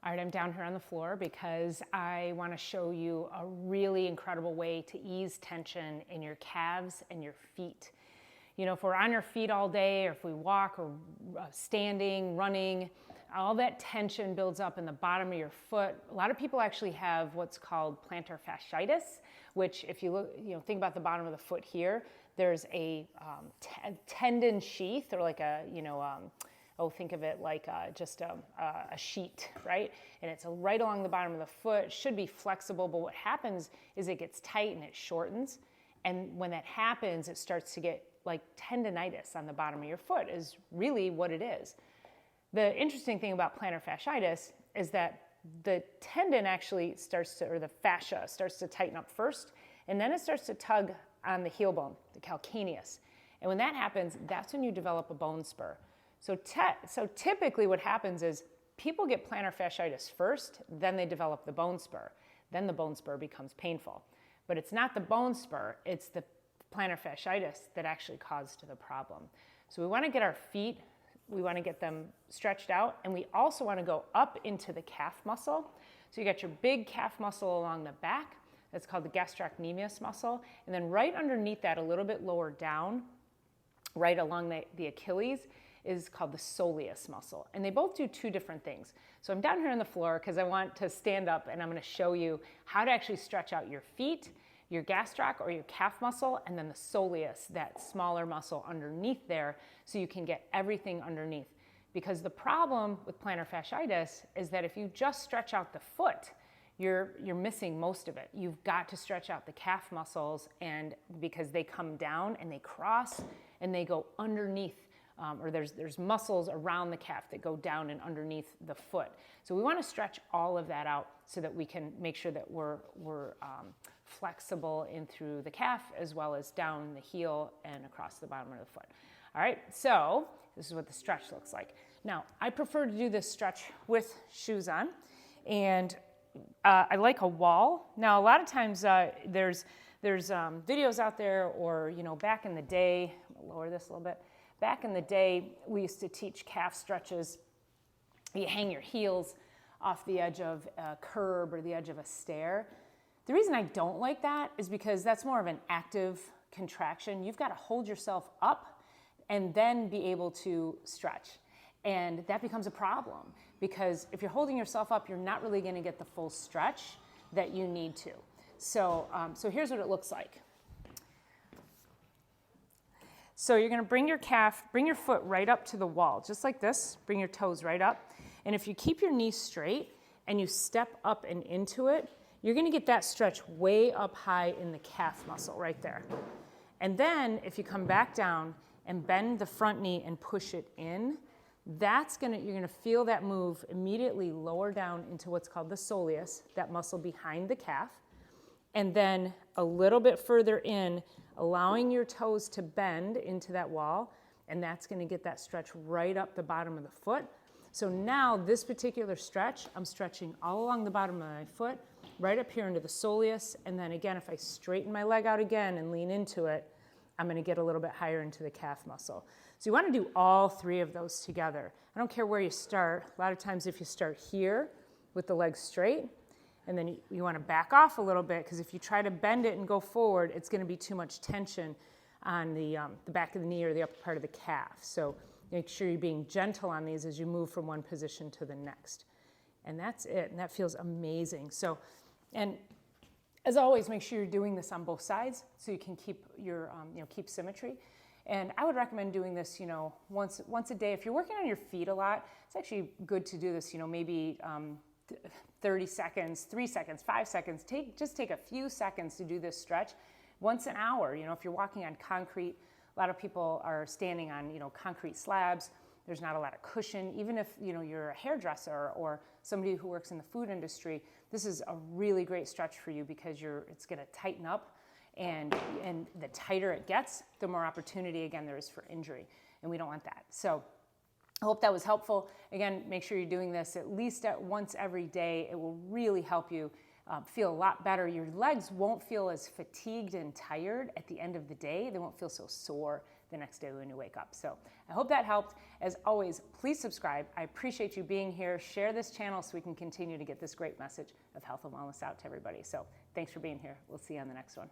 All right, I'm down here on the floor because I want to show you a really incredible way to ease tension in your calves and your feet. You know, if we're on our feet all day, or if we walk or standing, running, all that tension builds up in the bottom of your foot. A lot of people actually have what's called plantar fasciitis, which if you look, think about the bottom of the foot here, there's a tendon sheath, or like a, think of it like just a sheet, right? And it's right along the bottom of the foot. It should be flexible, but what happens is it gets tight and it shortens. And when that happens, it starts to get like tendonitis on the bottom of your foot is really what it is. The interesting thing about plantar fasciitis is that the tendon actually or the fascia starts to tighten up first, and then it starts to tug on the heel bone, the calcaneus. And when that happens, that's when you develop a bone spur. So typically what happens is people get plantar fasciitis first, then they develop the bone spur. Then the bone spur becomes painful. But it's not the bone spur, it's the plantar fasciitis that actually caused the problem. So we want to get our feet, we want to get them stretched out, and we also want to go up into the calf muscle. So you got your big calf muscle along the back, that's called the gastrocnemius muscle, and then right underneath that, a little bit lower down, right along the Achilles, is called the soleus muscle. And they both do two different things. So I'm down here on the floor because I want to stand up, and I'm going to show you how to actually stretch out your feet, your gastroc or your calf muscle, and then the soleus, that smaller muscle underneath there, so you can get everything underneath. Because the problem with plantar fasciitis is that if you just stretch out the foot, you're missing most of it. You've got to stretch out the calf muscles, and because they come down and they cross and they go underneath, or there's muscles around the calf that go down and underneath the foot. So we want to stretch all of that out so that we can make sure that we're flexible in through the calf as well as down the heel and across the bottom of the foot. All right, so this is what the stretch looks like. Now, I prefer to do this stretch with shoes on, and I like a wall. Now, a lot of times there's videos out there, or back in the day, I'm gonna lower this a little bit. Back in the day, we used to teach calf stretches. You hang your heels off the edge of a curb or the edge of a stair. The reason I don't like that is because that's more of an active contraction. You've got to hold yourself up and then be able to stretch. And that becomes a problem because if you're holding yourself up, you're not really going to get the full stretch that you need to. So here's what it looks like. So you're going to bring your foot right up to the wall, just like this. Bring your toes right up. And if you keep your knees straight and you step up and into it, you're going to get that stretch way up high in the calf muscle right there. And then if you come back down and bend the front knee and push it in, you're going to feel that move immediately lower down into what's called the soleus, that muscle behind the calf. And then a little bit further in, allowing your toes to bend into that wall, and that's going to get that stretch right up the bottom of the foot. So now this particular stretch, I'm stretching all along the bottom of my foot, right up here into the soleus, and then again, if I straighten my leg out again and lean into it, I'm going to get a little bit higher into the calf muscle. So you want to do all three of those together. I don't care where you start. A lot of times if you start here with the legs straight, and then you want to back off a little bit, because if you try to bend it and go forward, it's going to be too much tension on the back of the knee or the upper part of the calf. So make sure you're being gentle on these as you move from one position to the next. And that's it, and that feels amazing. So, and as always, make sure you're doing this on both sides so you can keep keep symmetry. And I would recommend doing this, once a day. If you're working on your feet a lot, it's actually good to do this, maybe 30 seconds, 3 seconds, 5 seconds. Just take a few seconds to do this stretch once an hour. If you're walking on concrete, a lot of people are standing on, concrete slabs. There's not a lot of cushion. Even if, you're a hairdresser or somebody who works in the food industry, this is a really great stretch for you because it's going to tighten up, and the tighter it gets, the more opportunity, again, there is for injury, and we don't want that. So I hope that was helpful. Again, make sure you're doing this at least once every day. It will really help you feel a lot better. Your legs won't feel as fatigued and tired at the end of the day. They won't feel so sore. the next day when you wake up. So I hope that helped. As always, please subscribe. I appreciate you being here. Share this channel so we can continue to get this great message of health and wellness out to everybody. So thanks for being here. We'll see you on the next one.